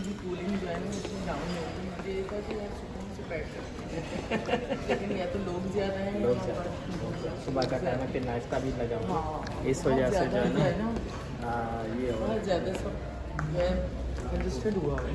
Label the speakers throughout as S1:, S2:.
S1: की कूलिंग जो है ना उसमें डाउन हो गई। मुझे ये था कि यार सुकून से बैठ सकते हैं लेकिन या तो लोग ज़्यादा हैं
S2: लोग
S1: यहाँ
S2: ज़्यादा
S1: पर,
S2: सुबह का टाइम है, फिर नाश्ता भी लगा हुआ
S1: हाँ
S2: इस वजह से जो है ना ये हो रहा
S1: बहुत
S2: है।
S1: ज़्यादा सब जो है कंजस्टेड हुआ है।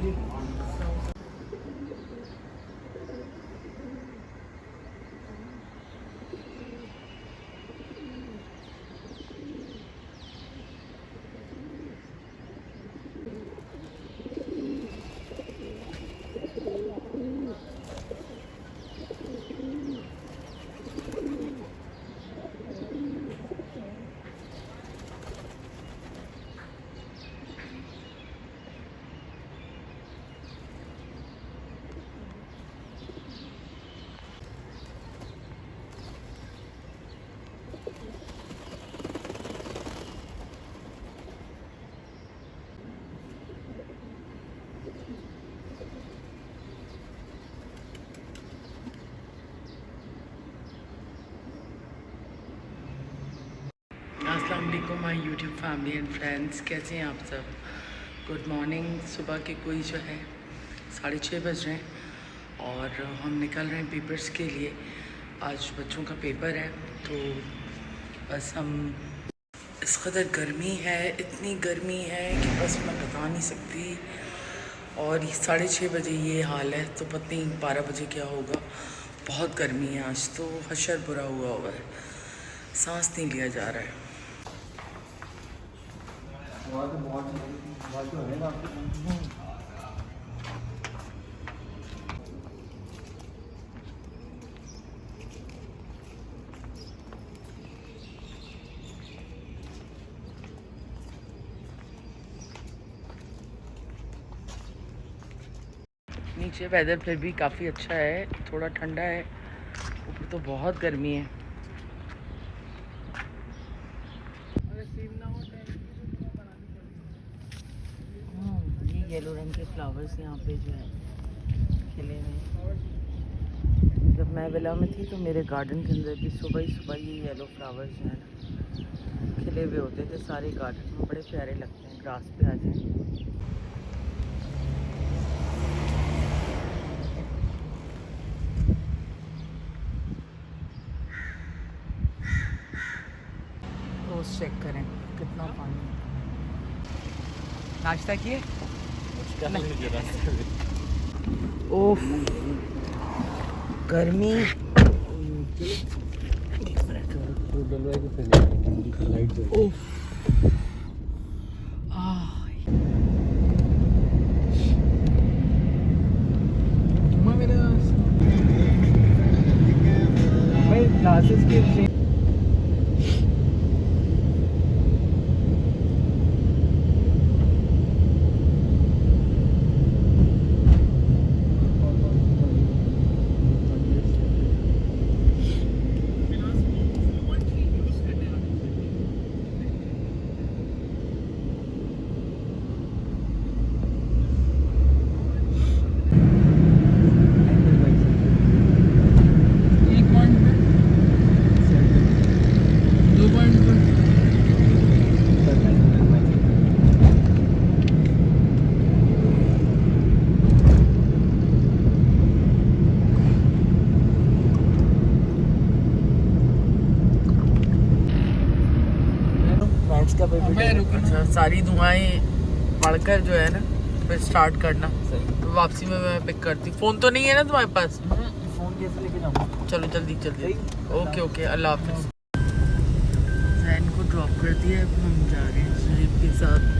S1: अस्सलाम वालेकुम my YouTube family and friends, कैसे हैं आप सब। Good morning. सुबह के कोई जो है 6:30 बज रहे हैं और हम निकल रहे हैं पेपर्स के लिए। आज बच्चों का पेपर है तो बस हम, इस कदर गर्मी है, इतनी गर्मी है कि बस मैं बता नहीं सकती। और 6:30 बजे ये हाल है तो पता नहीं 12 बजे क्या होगा। बहुत गर्मी है आज तो, हशर बुरा हुआ है, सांस नहीं लिया जा रहा है। नीचे वेदर फिर भी काफ़ी अच्छा है, थोड़ा ठंडा है, ऊपर तो बहुत गर्मी है। ये येलो रंग के फ्लावर्स यहाँ पे जो है खिले हुए हैं। जब मैं विला में थी तो मेरे गार्डन के अंदर भी सुबह ही सुबह ये येलो फ्लावर्स जो है ना खिले हुए होते थे सारे गार्डन में, बड़े प्यारे लगते हैं। ग्रास पे आ जाए। रोज चेक करें कितना पानी है। नाश्ता किए? ओफ गर्मी। ओफ भाई क्लासेस के का अच्छा, सारी दुआएं पढ़कर जो है ना फिर स्टार्ट करना। तो वापसी में मैं पिक करती। फ़ोन तो नहीं है ना तुम्हारे पास? फ़ोन कैसे लेके जाऊँ? चलो जल्दी जल्दी। ओके ओके, अल्लाह हाफिज़। जैन को ड्रॉप कर दिया, अब हम जा रहे हैं सुहेब के साथ।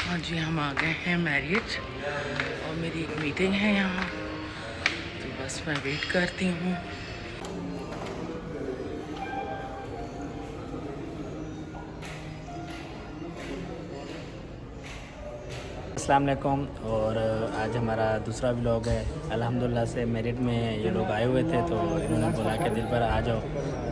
S1: हाँ जी, हम आ गए हैं मैरियट और मेरी एक मीटिंग है यहाँ, तो बस मैं वेट करती हूँ।
S2: अस्सलाम वालेकुम। और आज हमारा दूसरा व्लॉग है। अल्हम्दुलिल्लाह से मेरिट में ये लोग आए हुए थे तो इन्होंने बोला कि दिल पर आ जाओ,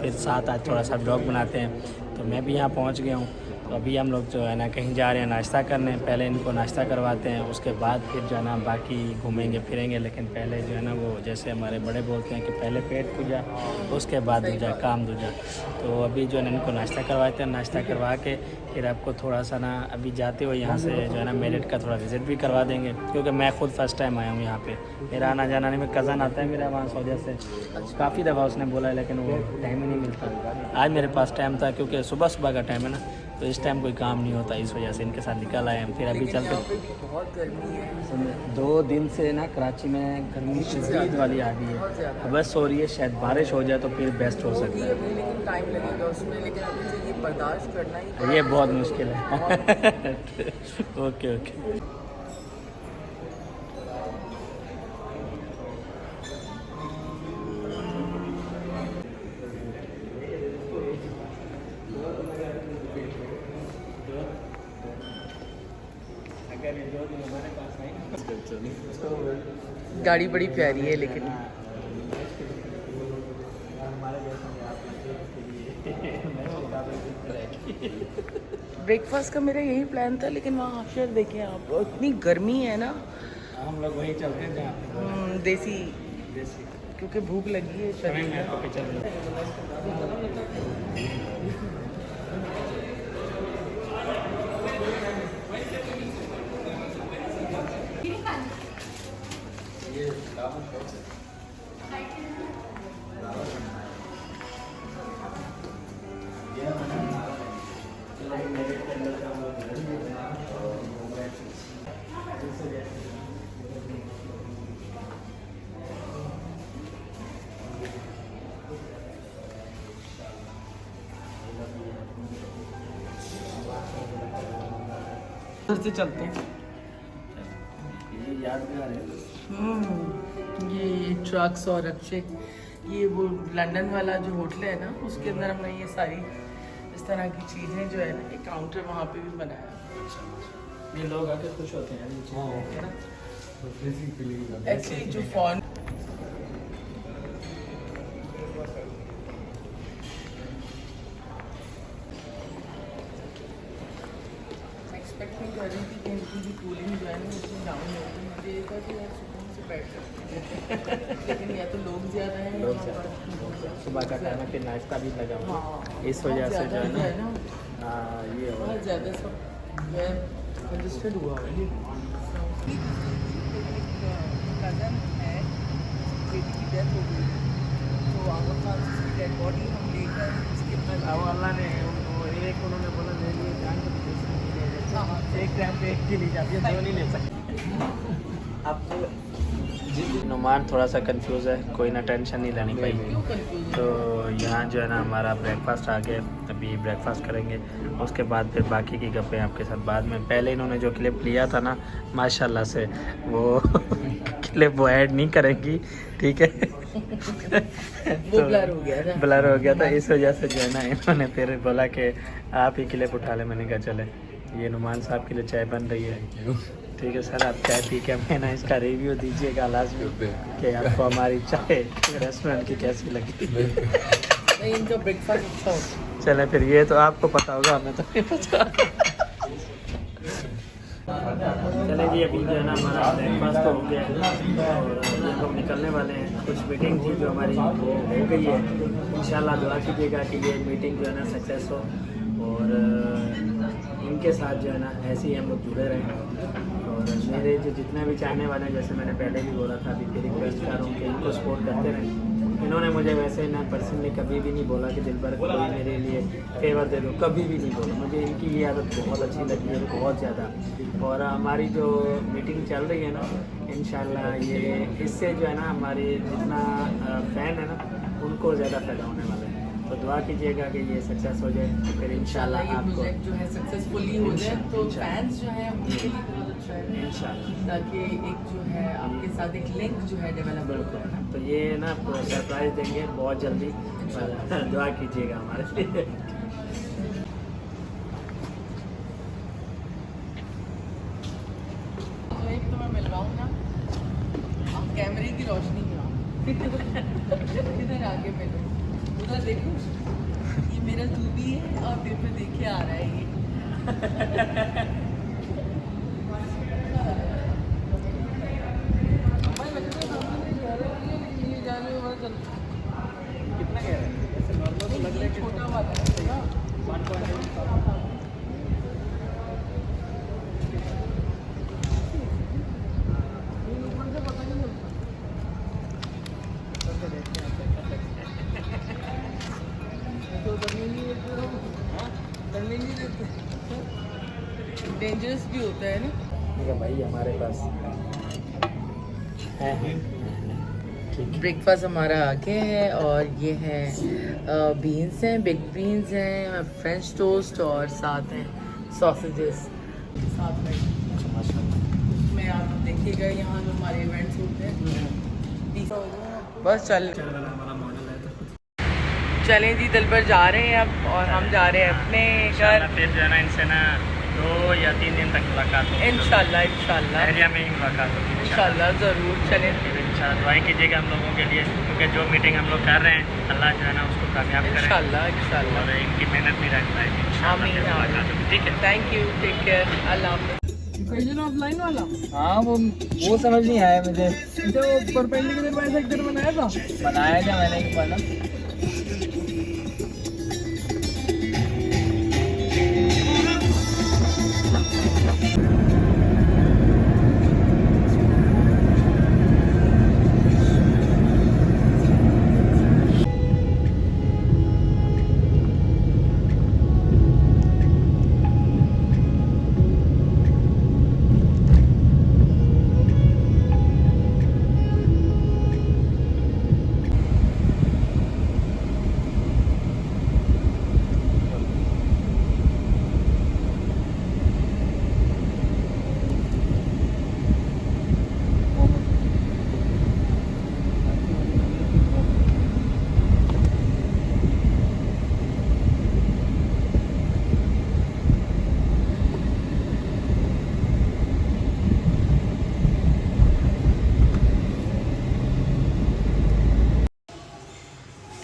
S2: फिर साथ आज थोड़ा सा व्लॉग बनाते हैं। तो मैं भी यहाँ पहुँच गया हूँ। तो अभी हम लोग जो है ना कहीं जा रहे हैं नाश्ता करने। पहले इनको नाश्ता करवाते हैं, उसके बाद फिर जो है ना बाकी घूमेंगे फिरेंगे। लेकिन पहले जो है ना वो जैसे हमारे बड़े बोलते हैं कि पहले पेट पूजा उसके बाद दूजा काम दूजा। तो अभी जो है ना इनको नाश्ता करवाते हैं। नाश्ता करवा के फिर आपको थोड़ा सा ना अभी जाते हुए यहाँ से जो है ना मेरिट का थोड़ा विज़िट भी करवा देंगे, क्योंकि मैं खुद फ़र्स्ट टाइम आया हूँ यहाँ पे। मेरा आना जाना नहीं, में कज़न आता है मेरा वहाँ सऊदी से। काफ़ी दफ़ा उसने बोला है लेकिन वो टाइम ही नहीं मिलता। आज मेरे पास टाइम था क्योंकि सुबह सुबह का टाइम है ना, तो इस टाइम कोई काम नहीं होता, इस वजह से इनके साथ निकल आए हम। फिर अभी चलते
S1: बहुत गर्मी है।
S2: 2 दिन से ना कराची में गर्मी शदीद वाली आ गई है। बस हो रही है, शायद बारिश हो जाए तो फिर बेस्ट हो सकता है।
S1: लेकिन टाइम लगेगा उसमें, लेकिन अभी से ये बर्दाश्त करना ही
S2: ये बहुत मुश्किल है। Okay okay.
S1: गाड़ी बड़ी प्यारी है लेकिन ब्रेकफास्ट का मेरा यही प्लान था, लेकिन वहाँ फिर देखें आप, इतनी गर्मी है ना।
S2: हम लोग वहीं चलते हैं जहाँ
S1: देसी, क्योंकि भूख लगी है शरीर में। से चलते हैं। ये ट्रक्स और रक्शे, ये वो लंदन वाला जो होटल है ना, उसके अंदर हमने ये सारी इस तरह की चीज़ें जो है ना, एक काउंटर वहाँ पे भी बनाया।
S2: ये लोग आके खुश होते हैं ना।
S1: एक्चुअली जो फॉरेन एक्सपेक्ट नहीं कर रही थी कि इनकी भी कूलिंग जो है ना उसमें डाउन होगी। मुझे ये था कि यार सुकून से बैठ सकते हैं, लेकिन या तो लोग ज़्यादा हैं,
S2: सुबह का टाइम है, फिर नाश्ता भी लगा हुआ
S1: हाँ,
S2: इस वजह से जो है ना ये हो
S1: बहुत ज़्यादा सब जो है कंजस्टेड हुआ है। कज़न है, बेटी की डेथ हो गई, तो आगा खान से उसकी डेड बॉडी हम लेकर उसके बाद
S2: अल्लाह ने उन्होंने बोला ले लिए जान को एक टाइम पे एक की ली जाती है, 2 नहीं ले सकते। अब नुमान थोड़ा सा कंफ्यूज है, कोई ना टेंशन नहीं लेनी पड़ेगी। तो यहाँ जो है ना हमारा ब्रेकफास्ट आ गया, अभी ब्रेकफास्ट करेंगे, उसके बाद फिर बाकी की गप्पें आपके साथ बाद में। पहले इन्होंने जो क्लिप लिया था ना, माशाल्लाह से वो क्लिप वो ऐड नहीं करेंगी, ठीक है।
S1: वो ब्लर हो गया था,
S2: ब्लर हो गया था, इस वजह से जो है ना इन्होंने फिर बोला कि आप ही क्लिप उठा ले। मैंने कहा चले, ये नुमान साहब के लिए चाय बन रही है। ठीक है सर, आप चाय पी के हमें ना इसका रिव्यू दीजिएगा लास्ट में कि आपको हमारी चाय रेस्टोरेंट की कैसी लगी।
S1: नहीं, इनका ब्रेकफास्ट अच्छा होता।
S2: चले फिर, ये तो आपको पता होगा, हमें तो नहीं पता। चले जी, अभी जो है ना हमारा ब्रेकफास्ट तो हो गया और हम निकलने वाले हैं। कुछ मीटिंग थी जो हमारी वो हो गई है। इंशाल्लाह दुआ कीजिएगा कि ये मीटिंग जो है ना सक्सेस हो और इनके साथ जो है ना ऐसे ही हम लोग जुड़े रहें। और मेरे जो जितने भी चाहने वाले हैं, जैसे मैंने पहले भी बोला था, अभी फिर रिक्वेस्ट कर रहा हूँ कि इनको सपोर्ट करते रहें। इन्होंने मुझे वैसे ना पर्सनली कभी भी नहीं बोला कि दिल भर कोई मेरे लिए फेवर दे दो, कभी भी नहीं बोला। मुझे इनकी ये आदत बहुत अच्छी लगी है, बहुत ज़्यादा। और हमारी जो मीटिंग चल रही है ना, इंशाल्लाह ये इससे जो है ना हमारे जितना फ़ैन है ना, उनको ज़्यादा फ़ायदा होने वाला है। तो दुआ कीजिएगा कि ये सक्सेस हो जाए, तो फिर इंशाल्लाह
S1: ये
S2: आपको
S1: प्रोजेक्ट जो है सक्सेसफुली हो जाए, तो फैंस जो है उनके लिए बहुत अच्छा है
S2: इंशाल्लाह।
S1: ताकि एक जो है आपके साथ एक लिंक जो है डेवलप होता है ना।
S2: तो ये ना आपको सरप्राइज़ देंगे बहुत जल्दी, दुआ कीजिएगा हमारे लिए।
S1: इधर आगे मिलो, उधर देखो, ये मेरा धूबी है और मेरे पे देखे आ रहा है ये।
S2: कितना कह रहे हैं? ऐसे नॉर्मल तो लग रहा है कि
S1: छोटा वाला है ना।
S2: 1.8
S1: डेंजरस भी होता है ना।
S2: ठीक है भाई, हमारे पास है ठीक है।
S1: ब्रेकफास्ट हमारा आगे है और ये है बीन्स हैं, बिग बीन्स हैं, फ्रेंच टोस्ट और साथ हैं सॉसेजेस साथ में। उसमें आप देखिएगा यहाँ जो हमारे इवेंट्स होते हैं। बस
S2: हमारा मॉडल है तो
S1: चलें जी, दिलबर जा रहे हैं अब और हम जा रहे हैं अपने घर।
S2: फिर जो है ना इनसे ना 2 या 3 दिन तक मुलाकात होगी।
S1: इंशाल्लाह इंशाल्लाह
S2: एरिया में ही मुलाकात होगी
S1: इंशाल्लाह ज़रूर। चलें
S2: फिर इंशाल्लाह दुआएं कीजिएगा हम लोगों के लिए, क्योंकि जो मीटिंग हम लोग कर रहे हैं अल्लाह जो है ना उसको कामयाब करें
S1: इंशाल्लाह इंशाल्लाह।
S2: और इनकी मेहनत भी रह पाएगी इंशाल्लाह।
S1: आमीन,
S2: फिर मुलाकात होगी, ठीक है।
S1: थैंक यू, टेक केयर, अल्लाह हाफ़िज़। इक्वेशन ऑफ लाइन वाला?
S2: हाँ वो समझ नहीं आया मुझे।
S1: जो परपेंडिकुलर बाइसेक्टर बनाया था?
S2: बनाया था मैंने एक बार।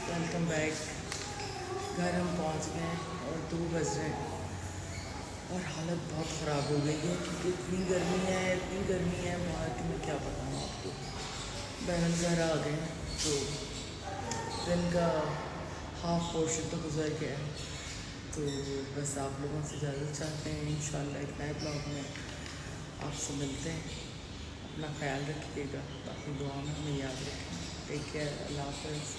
S1: Welcome back. घर हम पहुंच गए हैं और 2 बज रहे हैं और हालत बहुत ख़राब हो गई है क्योंकि इतनी गर्मी है बाहर की, मैं क्या बताऊँ आपको। बहन घर आ गए हैं तो दिन का हाफ पोर्शन तो गुजर गया है, तो बस आप लोगों से इजाज़त चाहते हैं। इंशाल्लाह एक नए ब्लॉग में आपसे मिलते हैं। अपना ख्याल रखिएगा, बाकी दुआ में हमें याद रखें। टेक केयर, अल्लाह हाफ़िज़।